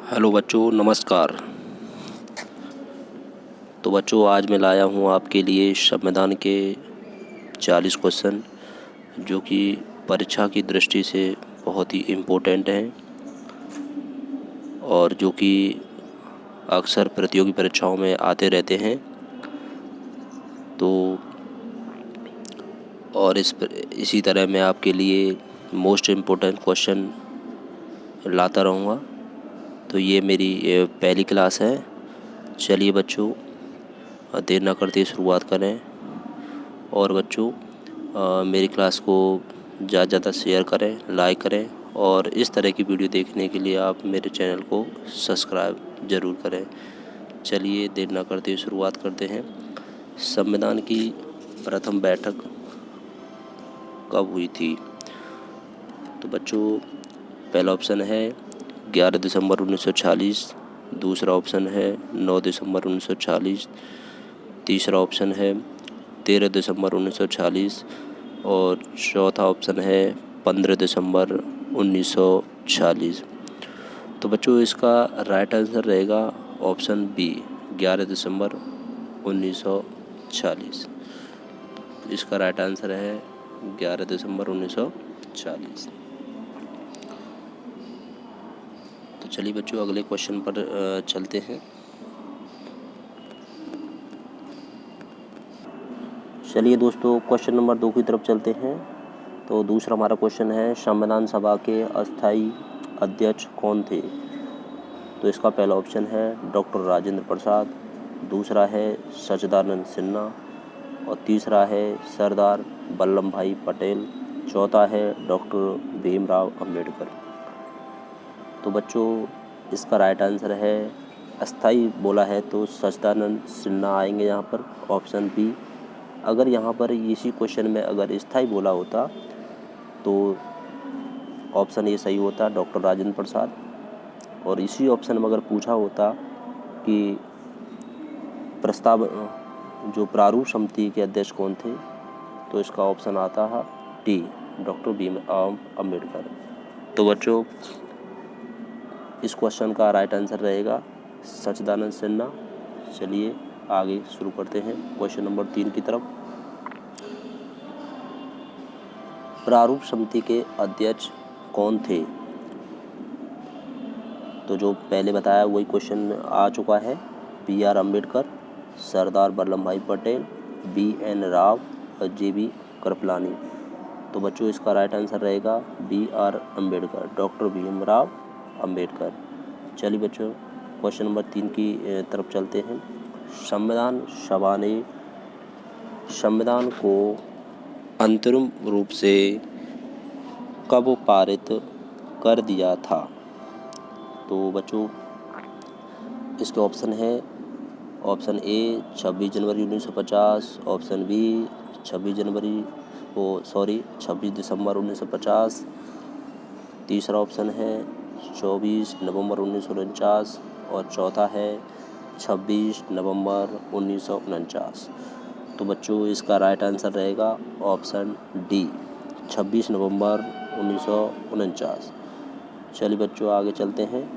Hello बच्चों, नमस्कार। तो बच्चों, आज मैं लाया हूँ आपके लिए संविधान के 40 क्वेश्चन जो कि परीक्षा की दृष्टि से बहुत ही इम्पोर्टेंट हैं और जो कि अक्सर प्रतियोगी परीक्षाओं में आते रहते हैं। तो और इसी तरह मैं आपके लिए मोस्ट इम्पोर्टेंट क्वेश्चन लाता रहूँगा। तो ये मेरी पहली क्लास है। चलिए बच्चों, देर न करते शुरुआत करें। और बच्चों, मेरी क्लास को ज़्यादा से ज़्यादा शेयर करें, लाइक करें और इस तरह की वीडियो देखने के लिए आप मेरे चैनल को सब्सक्राइब ज़रूर करें। चलिए देर न करते शुरुआत करते हैं। संविधान की प्रथम बैठक कब हुई थी? तो बच्चों, पहला ऑप्शन है 11 दिसंबर 1946, दूसरा ऑप्शन है 9 दिसंबर 1946, तीसरा ऑप्शन है 13 दिसंबर 1946 और चौथा ऑप्शन है 15 दिसंबर 1946। तो बच्चों, इसका राइट आंसर रहेगा ऑप्शन बी, 11 दिसंबर 1946। इसका राइट आंसर है 11 दिसंबर 1940। तो चलिए बच्चों, अगले क्वेश्चन पर चलते हैं। चलिए दोस्तों, क्वेश्चन नंबर 2 की तरफ चलते हैं। तो दूसरा हमारा क्वेश्चन है, संविधान सभा के अस्थायी अध्यक्ष कौन थे? तो इसका पहला ऑप्शन है डॉक्टर राजेंद्र प्रसाद, दूसरा है सच्चिदानंद सिन्हा और तीसरा है सरदार वल्लभ भाई पटेल, चौथा है डॉक्टर भीमराव अंबेडकर। तो बच्चों, इसका राइट आंसर है, अस्थाई बोला है तो सच्चिदानंद सिन्हा आएंगे यहाँ पर, ऑप्शन बी। अगर यहाँ पर इसी क्वेश्चन में अगर स्थाई बोला होता तो ऑप्शन ए सही होता, डॉक्टर राजेंद्र प्रसाद। और इसी ऑप्शन में अगर पूछा होता कि प्रस्ताव जो प्रारूप समिति के अध्यक्ष कौन थे, तो इसका ऑप्शन आता है डी, डॉक्टर भीमराव अंबेडकर। तो बच्चों, इस क्वेश्चन का राइट आंसर रहेगा सच्चिदानंद सिन्हा। चलिए आगे शुरू करते हैं क्वेश्चन नंबर 3 की तरफ। प्रारूप समिति के अध्यक्ष कौन थे? तो जो पहले बताया वही क्वेश्चन आ चुका है, बी.आर. अम्बेडकर, सरदार वल्लभ भाई पटेल, बी.एन. राव और जे.बी. कृपलानी। तो बच्चों, इसका राइट आंसर रहेगा बी.आर. अम्बेडकर, डॉक्टर भीमराव अंबेडकर। चलिए बच्चों, क्वेश्चन नंबर 3 की तरफ चलते हैं। संविधान सभा ने संविधान को अंतरिम रूप से कब पारित कर दिया था? तो बच्चों, इसके ऑप्शन है, ऑप्शन ए 26 जनवरी 1950, ऑप्शन बी 26 दिसंबर 1950, तीसरा ऑप्शन है 24 नवंबर 1949 और चौथा है 26 नवंबर 1949। तो बच्चों, इसका राइट आंसर रहेगा ऑप्शन डी, 26 नवंबर 1949। चलिए बच्चों, आगे चलते हैं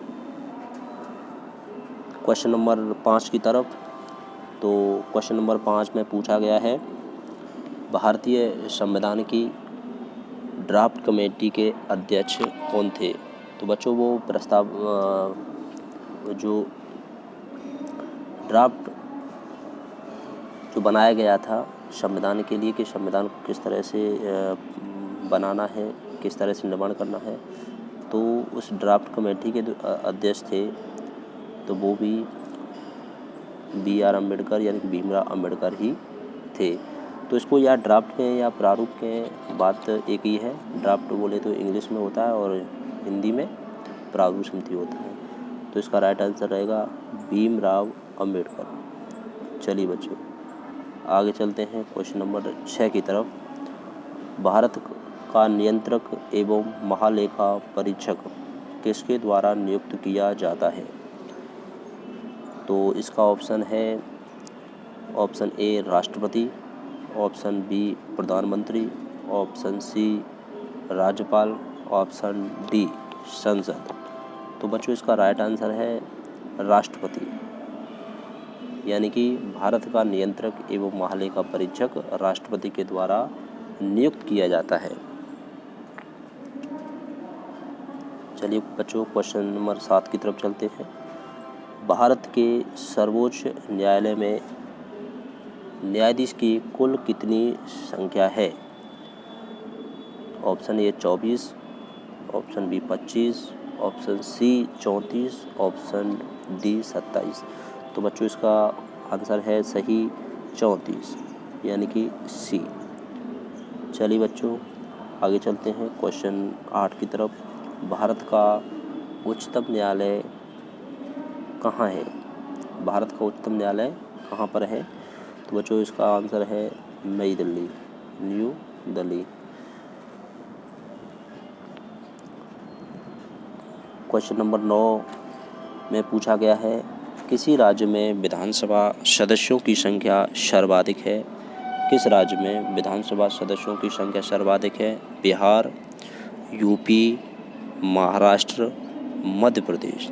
क्वेश्चन नंबर 5 की तरफ। तो क्वेश्चन नंबर 5 में पूछा गया है, भारतीय संविधान की ड्राफ्ट कमेटी के अध्यक्ष कौन थे? तो बच्चों, वो प्रस्ताव जो ड्राफ्ट जो बनाया गया था संविधान के लिए कि संविधान को किस तरह से बनाना है, किस तरह से निर्माण करना है, तो उस ड्राफ्ट कमेटी के अध्यक्ष थे, तो वो भी बी.आर. अम्बेडकर यानी कि भीमराव अंबेडकर ही थे। तो इसको या ड्राफ्ट के या प्रारूप के बात एक ही है। ड्राफ्ट बोले तो इंग्लिश में होता है और हिंदी में प्रारूप समिति होता है। तो इसका राइट आंसर रहेगा भीमराव अंबेडकर। चलिए बच्चों, आगे चलते हैं क्वेश्चन नंबर 6 की तरफ। भारत का नियंत्रक एवं महालेखा परीक्षक किसके द्वारा नियुक्त किया जाता है? तो इसका ऑप्शन है, ऑप्शन ए राष्ट्रपति, ऑप्शन बी प्रधानमंत्री, ऑप्शन सी राज्यपाल, ऑप्शन डी संसद। तो बच्चों इसका राइट आंसर है राष्ट्रपति, यानी कि भारत का नियंत्रक एवं महालेखा परीक्षक राष्ट्रपति के द्वारा नियुक्त किया जाता है। चलिए बच्चों क्वेश्चन नंबर 7 की तरफ चलते हैं। भारत के सर्वोच्च न्यायालय में न्यायाधीश की कुल कितनी संख्या है? Option A 24, option B 25, option C 34, option D 27। तो बच्चों इसका आंसर है सही 34, यानी कि सी। चलिए बच्चों आगे चलते हैं क्वेश्चन 8 की तरफ। भारत का उच्चतम न्यायालय कहाँ है? भारत का उच्चतम न्यायालय कहाँ पर है? तो बच्चों इसका आंसर है नई Delhi, new Delhi. Question number 9 में पूछा गया है, किसी राज्य में विधानसभा सदस्यों की संख्या सर्वाधिक है? किस राज्य में विधानसभा सदस्यों की संख्या सर्वाधिक है? बिहार, यूपी, महाराष्ट्र, मध्य प्रदेश।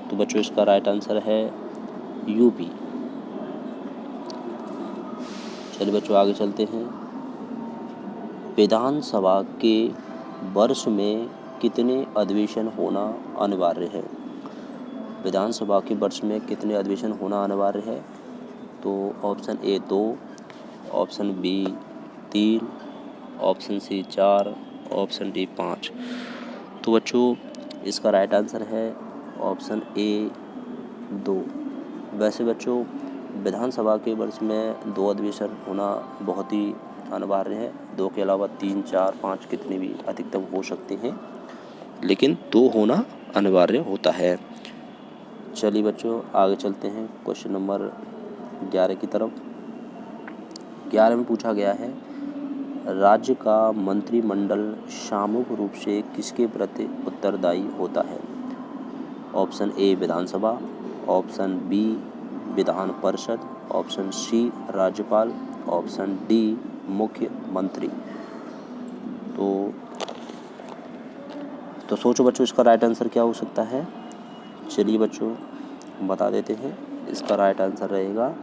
तो बच्चों इसका राइट आंसर है यूपी। चलिए बच्चों आगे चलते हैं। विधानसभा के वर्ष में कितने अधिवेशन होना अनिवार्य है? विधानसभा के वर्ष में कितने अधिवेशन होना अनिवार्य है? तो option A 2, option B 3, option C 4, option D 5। तो बच्चों इसका राइट आंसर है ऑप्शन ए 2। वैसे बच्चों विधानसभा के वर्ष में 2 अधिवेशन होना बहुत ही अनिवार्य है। 2 के अलावा 3, 4, 5 कितने भी अधिकतम हो सकते हैं, लेकिन 2 होना अनिवार्य होता है। चलिए बच्चों आगे चलते हैं क्वेश्चन नंबर 11 की तरफ। 11 में पूछा गया है, राज्य का मंत्रिमंडल सामूहिक रूप से किसके प्रति उत्तरदायी होता है? ऑप्शन ए विधानसभा, ऑप्शन बी विधान परिषद, ऑप्शन सी राज्यपाल, ऑप्शन डी मुख्यमंत्री। तो सोचो बच्चों इसका राइट आंसर क्या हो सकता है? चलिए बच्चों बता देते हैं। इसका राइट आंसर रहेगा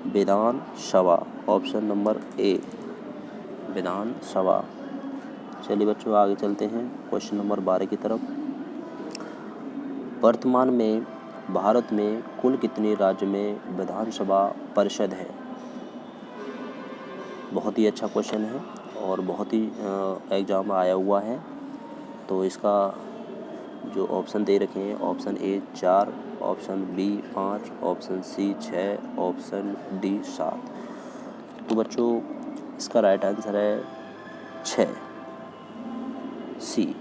विधानसभा, ऑप्शन नंबर ए विधानसभा। चलिए बच्चों आगे चलते हैं क्वेश्चन नंबर 12 की तरफ। वर्तमान में भारत में कुल कितने राज्य में विधानसभा परिषद है? बहुत ही अच्छा क्वेश्चन है और बहुत ही एग्जाम में आया हुआ है। तो इसका जो ऑप्शन दे रखे हैं, option A 4, option B 5, option C 6, option D 7। तो बच्चों इसका राइट आंसर है 6, सी।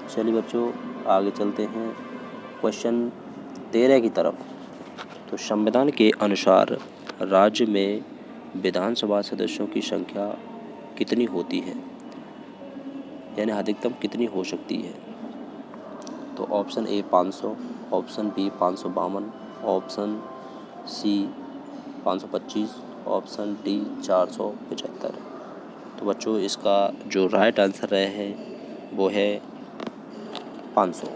चलिए बच्चों आगे चलते हैं क्वेश्चन 13 की तरफ। तो संविधान के अनुसार राज्य में विधानसभा सदस्यों की संख्या कितनी होती है, यानी अधिकतम कितनी हो सकती है? तो option A 500, option B 552, option C 525, option D 475। तो बच्चों इसका जो राइट आंसर है वो है 500,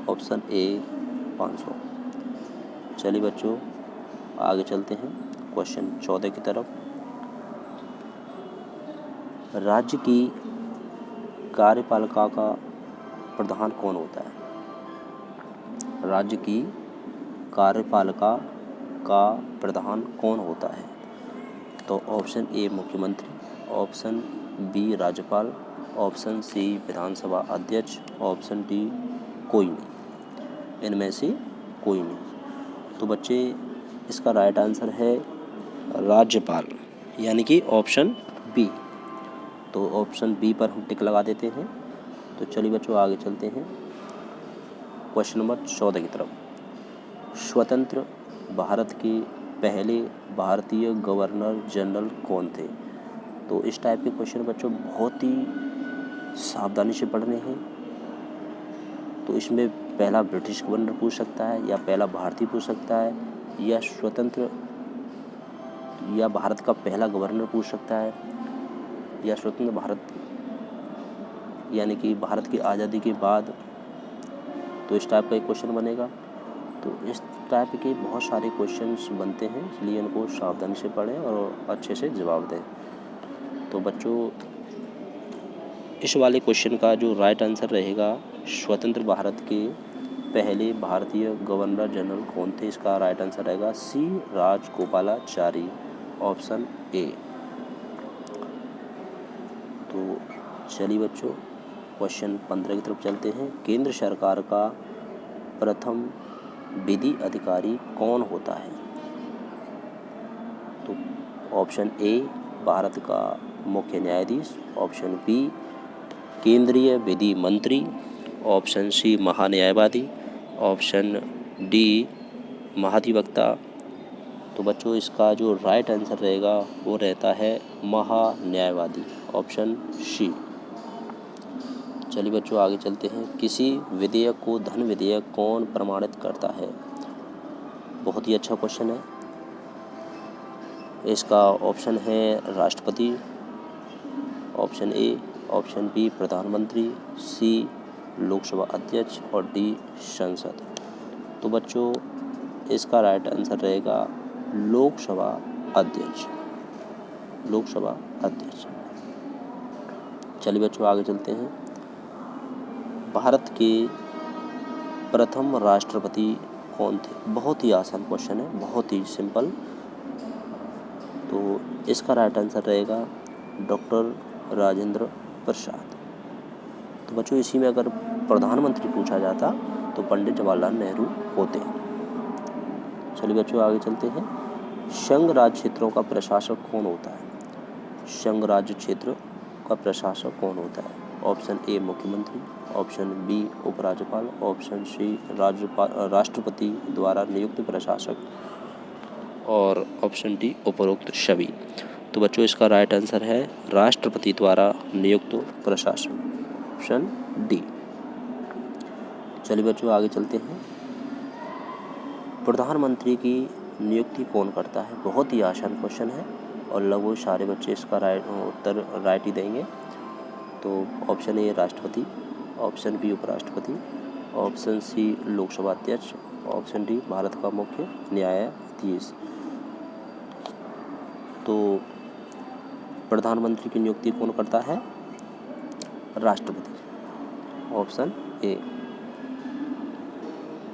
ऑप्शन ए 500। चलिए बच्चों आगे चलते हैं क्वेश्चन 14 की तरफ। राज्य की कार्यपालिका का प्रधान कौन होता है? राज्य की कार्यपालिका का प्रधान कौन होता है? तो ऑप्शन ए मुख्यमंत्री, ऑप्शन बी राज्यपाल, ऑप्शन सी विधानसभा अध्यक्ष, ऑप्शन डी कोई नहीं। इनमें से कोई नहीं। तो बच्चे इसका राइट आंसर है राज्यपाल, यानी कि ऑप्शन बी। तो ऑप्शन बी पर हम टिक लगा देते हैं। तो चलिए बच्चों आगे चलते हैं क्वेश्चन नंबर 14 की तरफ। स्वतंत्र भारत के पहले भारतीय गवर्नर जनरल कौन थे? तो इस टाइप के क्वेश्चन बच्चों बहुत ही सावधानी से पढ़ने हैं। तो इसमें पहला ब्रिटिश गवर्नर पूछ सकता है, या पहला भारतीय पूछ सकता है, या स्वतंत्र या भारत का पहला गवर्नर पूछ सकता है, या स्वतंत्र भारत यानी कि भारत की आज़ादी के बाद तो इस टाइप का एक क्वेश्चन बनेगा। तो इस टाइप के बहुत सारे क्वेश्चंस बनते हैं, इसलिए इनको सावधानी से पढ़ें और अच्छे से जवाब दें। तो बच्चों, इस वाले क्वेश्चन का जो राइट आंसर रहेगा, स्वतंत्र भारत के पहले भारतीय गवर्नर जनरल कौन थे, इसका राइट आंसर रहेगा सी राजगोपालाचारी, ऑप्शन ए। तो चलिए बच्चों, क्वेश्चन 15 की तरफ चलते हैं। केंद्र सरकार का प्रथम विधि अधिकारी कौन होता है? तो ऑप्शन ए भारत का मुख्य न्यायाधीश, ऑप्शन बी केंद्रीय विधि मंत्री, ऑप्शन सी महान्यायवादी, ऑप्शन डी महाधिवक्ता। तो बच्चों, इसका जो राइट आंसर रहेगा वो रहता है महान्यायवादी, ऑप्शन सी। चलिए बच्चों, आगे चलते हैं। किसी विधेयक को धन विधेयक कौन प्रमाणित करता है? बहुत ही अच्छा क्वेश्चन है। इसका ऑप्शन है राष्ट्रपति, ऑप्शन ए, ऑप्शन बी प्रधानमंत्री, सी लोकसभा अध्यक्ष और डी संसद। तो बच्चों, इसका राइट आंसर रहेगा लोकसभा अध्यक्ष, लोकसभा अध्यक्ष। चलिए बच्चों, आगे चलते हैं। भारत के प्रथम राष्ट्रपति कौन थे? बहुत ही आसान क्वेश्चन है, बहुत ही सिंपल। तो इसका राइट आंसर रहेगा डॉक्टर राजेंद्र प्रसाद। तो बच्चों, इसी में अगर प्रधानमंत्री पूछा जाता तो पंडित जवाहरलाल नेहरू होते। चलिए बच्चों, आगे चलते हैं। संघ राज्य क्षेत्रों का प्रशासक कौन होता है? संघ राज्य क्षेत्र का प्रशासक कौन होता है? ऑप्शन ए मुख्यमंत्री, ऑप्शन बी उपराज्यपाल, ऑप्शन सी राष्ट्रपति द्वारा नियुक्त प्रशासक और ऑप्शन डी उपरोक्त सभी। तो बच्चों, इसका राइट आंसर है राष्ट्रपति द्वारा नियुक्त प्रशासक, ऑप्शन डी। चलिए बच्चों, आगे चलते हैं। प्रधानमंत्री की नियुक्ति कौन करता है? बहुत ही आसान क्वेश्चन है और लगभग सारे बच्चे इसका उत्तर राइट ही देंगे। तो ऑप्शन ए राष्ट्रपति, ऑप्शन बी उपराष्ट्रपति, ऑप्शन सी लोकसभा अध्यक्ष, ऑप्शन डी भारत का मुख्य न्यायाधीश। तो प्रधानमंत्री की नियुक्ति कौन करता है? राष्ट्रपति, ऑप्शन ए।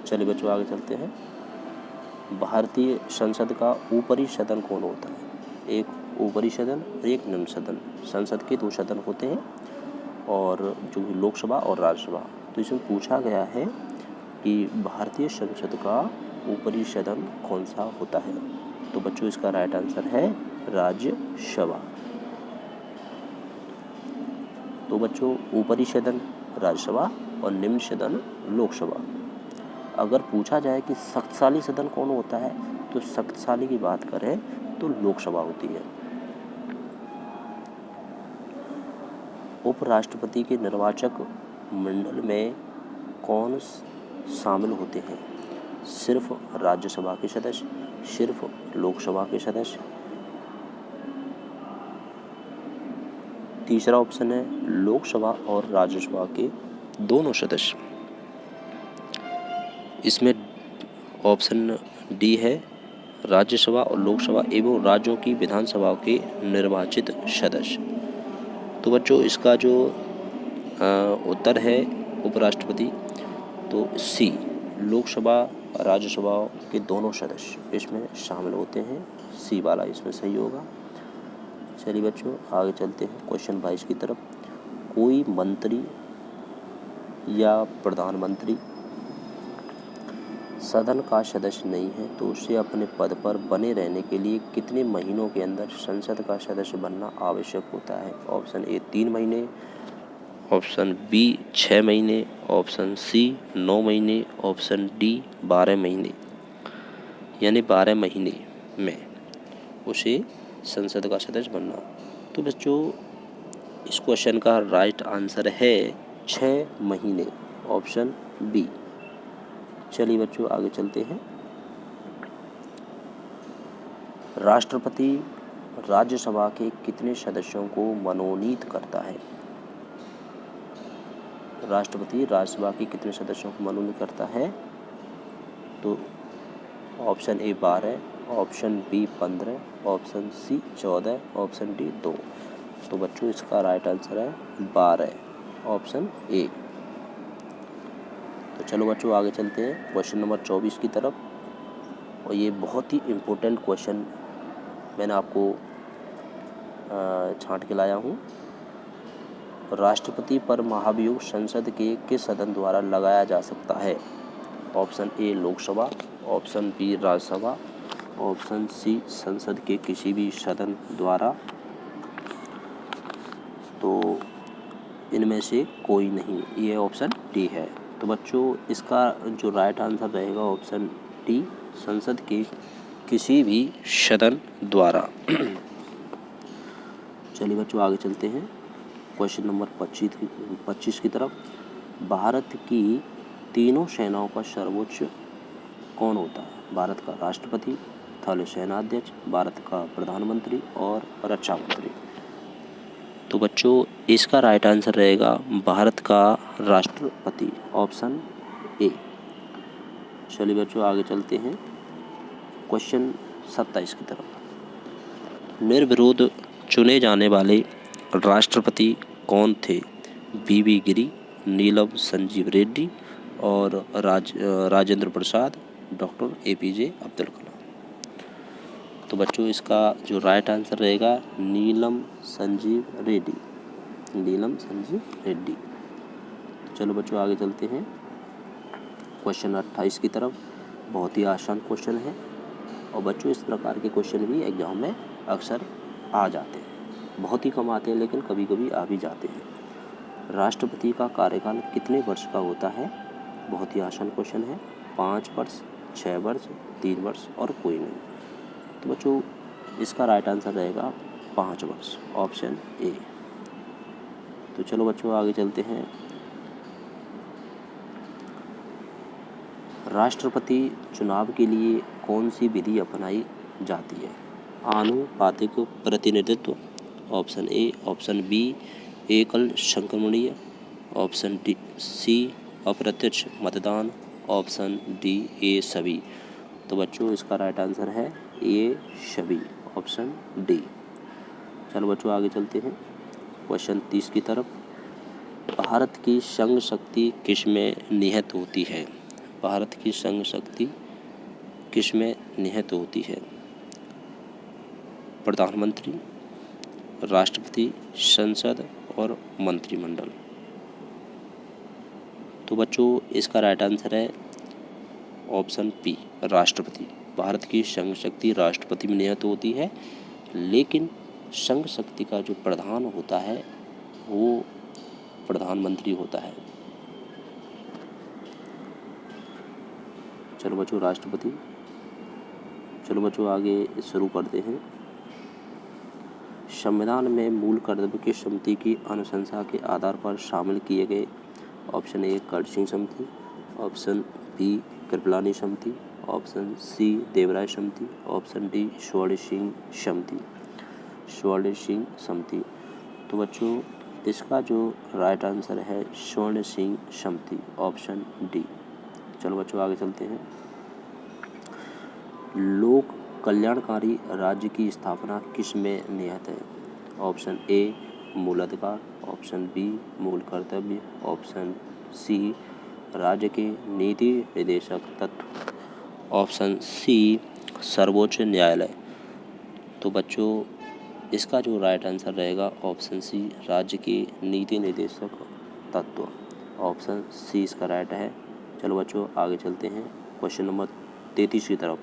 चलिए बच्चों, आगे चलते हैं। भारतीय संसद का ऊपरी सदन कौन होता है? एक ऊपरी सदन और एक निम्न सदन। संसद के 2 सदन होते हैं, और जो कि लोकसभा और राज्यसभा। तो इसमें पूछा गया है कि भारतीय संसद का ऊपरी सदन कौन सा होता है? तो बच्चों, इसका राइट आंसर है राज्यसभा। तो बच्चों, ऊपरी सदन राज्यसभा और निम्न सदन लोकसभा। अगर पूछा जाए कि शक्तिशाली सदन कौन होता है, तो शक्तिशाली की बात करें तो लोकसभा होती है। उपराष्ट्रपति के निर्वाचक मंडल में कौन शामिल होते हैं? सिर्फ राज्यसभा के सदस्य, सिर्फ लोकसभा के सदस्य। तीसरा ऑप्शन है लोकसभा और राज्यसभा के दोनों सदस्य। इसमें ऑप्शन डी है राज्यसभा और लोकसभा एवं राज्यों की विधानसभाओं के निर्वाचित सदस्य। तो बच्चों, इसका जो उत्तर है उपराष्ट्रपति, तो सी लोकसभा राज्यसभा के दोनों सदस्य इसमें शामिल होते हैं। सी वाला इसमें सही होगा। चलिए बच्चों, आगे चलते हैं क्वेश्चन 22 की तरफ। कोई मंत्री या प्रधानमंत्री सदन का सदस्य नहीं है तो उसे अपने पद पर बने रहने के लिए कितने महीनों के अंदर संसद का सदस्य बनना आवश्यक होता है? ऑप्शन ए 3 महीने, ऑप्शन बी 6 महीने, ऑप्शन सी 9 महीने, ऑप्शन डी 12 महीने। यानी 12 महीने में उसे संसद का सदस्य बनना। तो बच्चों, इस क्वेश्चन का राइट आंसर है 6 महीने, ऑप्शन बी। चलिए बच्चों, आगे चलते हैं। राष्ट्रपति राज्यसभा के कितने सदस्यों को मनोनीत करता है? राष्ट्रपति राज्यसभा के कितने सदस्यों को मनोनीत करता है? तो option A 12, option B 15, option C 14, option D 2। तो बच्चों इसका राइट आंसर है 12, ऑप्शन ए। तो चलो बच्चों आगे चलते हैं क्वेश्चन नंबर 24 की तरफ। और ये बहुत ही इम्पोर्टेंट क्वेश्चन मैंने आपको छांट के लाया हूँ। राष्ट्रपति पर महाभियोग संसद के किस सदन द्वारा लगाया जा सकता है? Option A Lok Sabha, option B Rajya Sabha, option C संसद के किसी भी सदन द्वारा। तो इनमें से कोई नहीं, ये ऑप्शन डी है। तो बच्चों इसका जो राइट आंसर रहेगा ऑप्शन डी, संसद के किसी भी सदन द्वारा। चलिए बच्चों आगे चलते हैं क्वेश्चन नंबर 25 की तरफ। भारत की तीनों सेनाओं का सर्वोच्च कौन होता है? भारत का राष्ट्रपति, थल सेनाध्यक्ष, भारत का प्रधानमंत्री और रक्षा मंत्री। तो बच्चों इसका राइट आंसर रहेगा भारत का राष्ट्रपति, ऑप्शन ए। चलिए बच्चों आगे चलते हैं क्वेश्चन 27 की तरफ। निर्विरोध चुने जाने वाले राष्ट्रपति कौन थे? बीबी गिरी, नीलम संजीव रेड्डी और राजेंद्र प्रसाद, डॉक्टर एपीजे अब्दुल कलाम। तो बच्चों इसका जो राइट आंसर रहेगा नीलम संजीव रेड्डी, नीलम संजीव रेड्डी। चलो बच्चों आगे चलते हैं क्वेश्चन 28 की तरफ। बहुत ही आसान क्वेश्चन है और बच्चों इस प्रकार के क्वेश्चन भी एग्जाम में अक्सर आ जाते हैं, बहुत ही कम आते हैं लेकिन कभी कभी आ भी जाते हैं। राष्ट्रपति का कार्यकाल कितने वर्ष का होता है? बहुत ही आसान क्वेश्चन है। 5 वर्ष, 6 वर्ष, 3 वर्ष और कोई नहीं। तो बच्चों इसका राइट आंसर रहेगा 5 वर्ष, ऑप्शन ए। तो चलो बच्चों आगे चलते हैं। राष्ट्रपति चुनाव के लिए कौन सी विधि अपनाई जाती है? आनुपातिक प्रतिनिधित्व, ऑप्शन ए, ऑप्शन बी एकल संक्रमणीय, ऑप्शन डी सी अप्रत्यक्ष मतदान, ऑप्शन डी ए सभी। तो बच्चों इसका राइट आंसर है ए सभी, ऑप्शन डी। चलो बच्चों आगे चलते हैं क्वेश्चन 30 की तरफ। भारत की संघ शक्ति किस में निहित होती है? भारत की संघ शक्ति किस में निहित होती है? प्रधानमंत्री, राष्ट्रपति, संसद और मंत्रिमंडल। तो बच्चों इसका राइट आंसर है ऑप्शन पी, राष्ट्रपति। भारत की संघ शक्ति राष्ट्रपति में निहित होती है, लेकिन संघ शक्ति का जो प्रधान होता है वो प्रधानमंत्री होता है। चलो बच्चों राष्ट्रपति। चलो बच्चों आगे शुरू करते हैं। संविधान में मूल कर्तव्य की समिति की अनुशंसा के आधार पर शामिल किए गए। ऑप्शन ए कर्ड-सिंह समिति, ऑप्शन बी कृपलानी समिति, ऑप्शन सी देवराय समिति, ऑप्शन डी स्वर्ण सिंह समिति, स्वर्ण सिंह समिति। तो बच्चों इसका जो राइट आंसर है स्वर्ण सिंह समिति, ऑप्शन डी। चलो बच्चों आगे चलते हैं। लोक कल्याणकारी राज्य की स्थापना किस में निहित है? ऑप्शन ए मूलाधिकार, ऑप्शन बी मूल कर्तव्य, ऑप्शन सी राज्य के नीति निर्देशक तत्व, ऑप्शन सी सर्वोच्च न्यायालय। तो बच्चों इसका जो राइट आंसर रहेगा ऑप्शन सी राज्य के नीति निर्देशक तत्व, ऑप्शन सी इसका राइट है। चलो बच्चों आगे चलते हैं क्वेश्चन नंबर 33 की तरफ।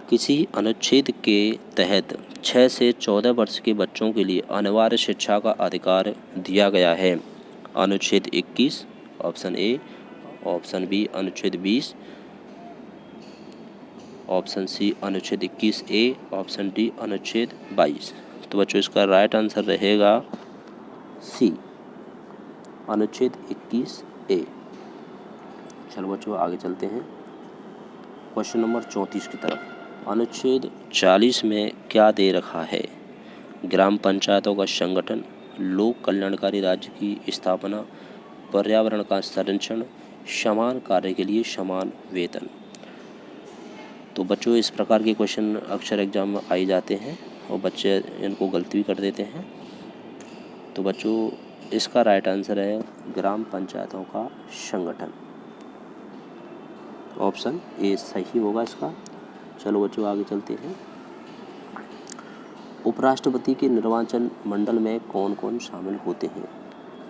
किसी अनुच्छेद के तहत 6 से 14 वर्ष के बच्चों के लिए अनिवार्य शिक्षा का अधिकार दिया गया है। अनुच्छेद 21, ऑप्शन ए, ऑप्शन बी अनुच्छेद 20, ऑप्शन सी अनुच्छेद 21 ए, ऑप्शन डी अनुच्छेद 22। तो बच्चों इसका राइट आंसर रहेगा सी अनुच्छेद 21 ए। चलो बच्चों आगे चलते हैं क्वेश्चन नंबर 34 की तरफ। अनुच्छेद 40 में क्या दे रखा है? ग्राम पंचायतों का संगठन, लोक कल्याणकारी राज्य की स्थापना, पर्यावरण का संरक्षण, समान कार्य के लिए समान वेतन। तो बच्चों इस प्रकार के क्वेश्चन अक्सर एग्जाम में आए जाते हैं और बच्चे इनको गलती भी कर देते हैं। तो बच्चों इसका राइट आंसर है ग्राम पंचायतों का संगठन। ऑप्शन ए सही होगा इसका। चलो बच्चों आगे चलते हैं। उपराष्ट्रपति के निर्वाचन मंडल में कौन कौन शामिल होते हैं?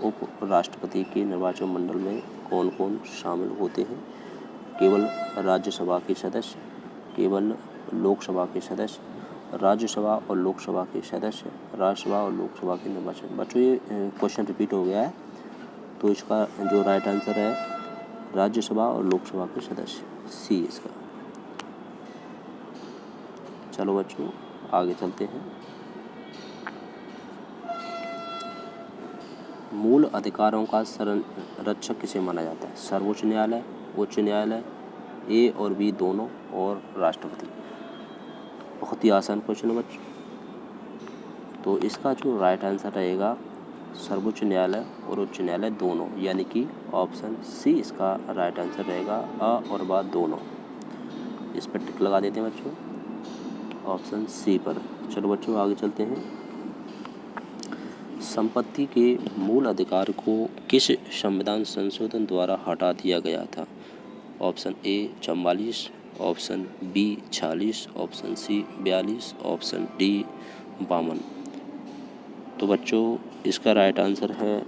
उपराष्ट्रपति के निर्वाचन मंडल में कौन कौन शामिल होते हैं? केवल राज्यसभा के सदस्य, केवल लोकसभा के सदस्य, राज्यसभा और लोकसभा के सदस्य, राज्यसभा और लोकसभा के निर्वाचन। बच्चों ये क्वेश्चन रिपीट हो गया है, तो इसका जो राइट आंसर है राज्यसभा और लोकसभा के सदस्य, सी इसका। चलो बच्चों आगे चलते हैं। मूल अधिकारों का संरक्षक किसे माना जाता है? सर्वोच्च न्यायालय, उच्च न्यायालय, ए और बी दोनों, और राष्ट्रपति। बहुत ही आसान क्वेश्चन है बच्चों। तो इसका जो राइट आंसर रहेगा सर्वोच्च न्यायालय और उच्च न्यायालय दोनों, यानी कि ऑप्शन सी इसका राइट आंसर रहेगा, अ और बा दोनों। इस पर टिक लगा देते हैं बच्चों, ऑप्शन सी पर। चलो बच्चों आगे चलते हैं। संपत्ति के मूल अधिकार को किस संविधान संशोधन द्वारा हटा दिया गया था? Option A 44, option B 46, option C 42, option D 52। तो बच्चों इसका राइट आंसर है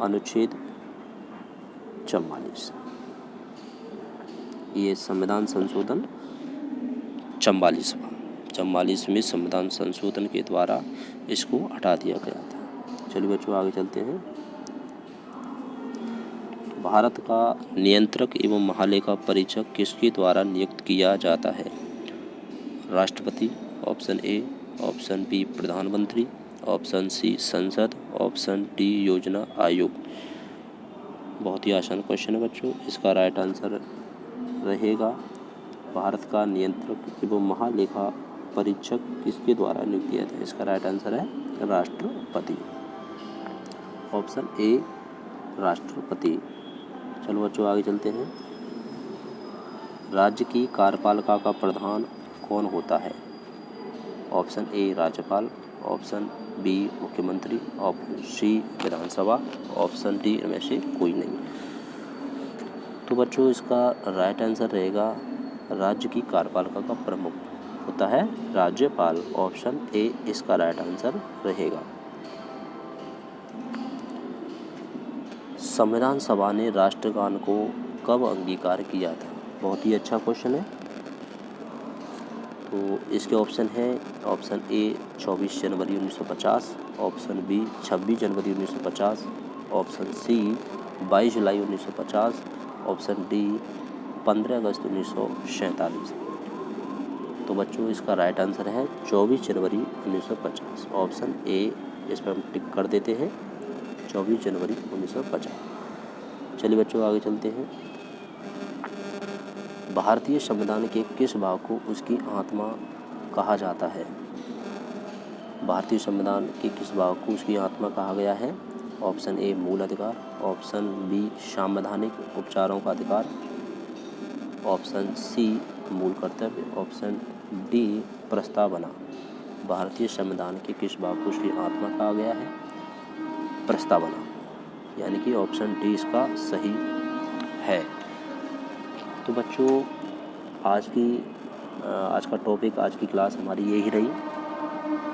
अनुच्छेद 44। ये संविधान संशोधन 44वें संविधान संशोधन के द्वारा इसको हटा दिया गया था। चलिए बच्चों आगे चलते हैं। भारत का नियंत्रक एवं महालेखा परीक्षक किसके द्वारा नियुक्त किया जाता है? राष्ट्रपति, ऑप्शन ए, ऑप्शन बी प्रधानमंत्री, ऑप्शन सी संसद, ऑप्शन डी योजना आयोग। बहुत ही आसान क्वेश्चन है बच्चों। इसका राइट आंसर रहेगा भारत का नियंत्रक एवं महालेखा परीक्षक किसके द्वारा नियुक्त किया जाता है? इसका राइट आंसर है राष्ट्रपति, ऑप्शन ए राष्ट्रपति। चलो बच्चों आगे चलते हैं। राज्य की कार्यपालिका का प्रधान कौन होता है? ऑप्शन ए राज्यपाल, ऑप्शन बी मुख्यमंत्री, ऑप्शन सी विधानसभा, ऑप्शन डी इनमें से कोई नहीं। तो बच्चों इसका राइट आंसर रहेगा राज्य की कार्यपालिका का प्रमुख होता है राज्यपाल, ऑप्शन ए इसका राइट आंसर रहेगा। संविधान सभा ने राष्ट्रगान को कब अंगीकार किया था? बहुत ही अच्छा क्वेश्चन है। तो इसके ऑप्शन है ऑप्शन ए 24 जनवरी 1950, ऑप्शन बी 26 जनवरी 1950, ऑप्शन सी 22 जुलाई 1950, ऑप्शन डी 15 अगस्त 1947। तो बच्चों इसका राइट आंसर है 24 जनवरी 1950, ऑप्शन ए। इस पर हम टिक कर देते हैं 24 जनवरी 1950। चलिए बच्चों आगे चलते हैं। भारतीय संविधान के किस भाग को उसकी आत्मा कहा जाता है? भारतीय संविधान के किस भाग को उसकी आत्मा कहा गया है? ऑप्शन ए मूल अधिकार, ऑप्शन बी संवैधानिक उपचारों का अधिकार, ऑप्शन सी मूल कर्तव्य, ऑप्शन डी प्रस्तावना। भारतीय संविधान के किस भाग को उसकी आत्मा कहा गया है? प्रस्तावना, यानी कि ऑप्शन डी इसका सही है। तो बच्चों आज का टॉपिक, आज की क्लास हमारी यही रही।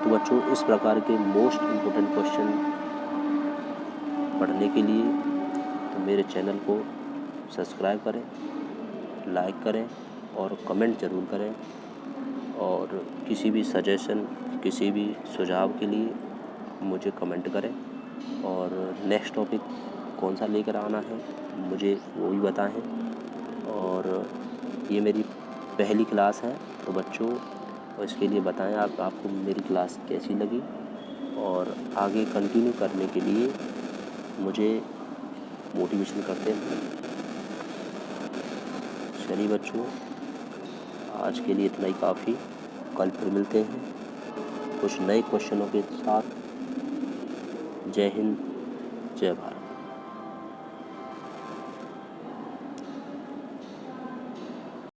तो बच्चों इस प्रकार के मोस्ट इम्पोर्टेंट क्वेश्चन पढ़ने के लिए तो मेरे चैनल को सब्सक्राइब करें, लाइक करें और कमेंट ज़रूर करें। और किसी भी सजेशन, किसी भी सुझाव के लिए मुझे कमेंट करें। और नेक्स्ट टॉपिक कौन सा लेकर आना है मुझे वो भी बताएं। और ये मेरी पहली क्लास है तो बच्चों इसके लिए बताएं आपको मेरी क्लास कैसी लगी, और आगे कंटिन्यू करने के लिए मुझे मोटिवेशन करते हैं। चलिए बच्चों आज के लिए इतना ही काफ़ी। कल फिर मिलते हैं कुछ नए क्वेश्चनों के साथ। जय हिंद, जय भारत।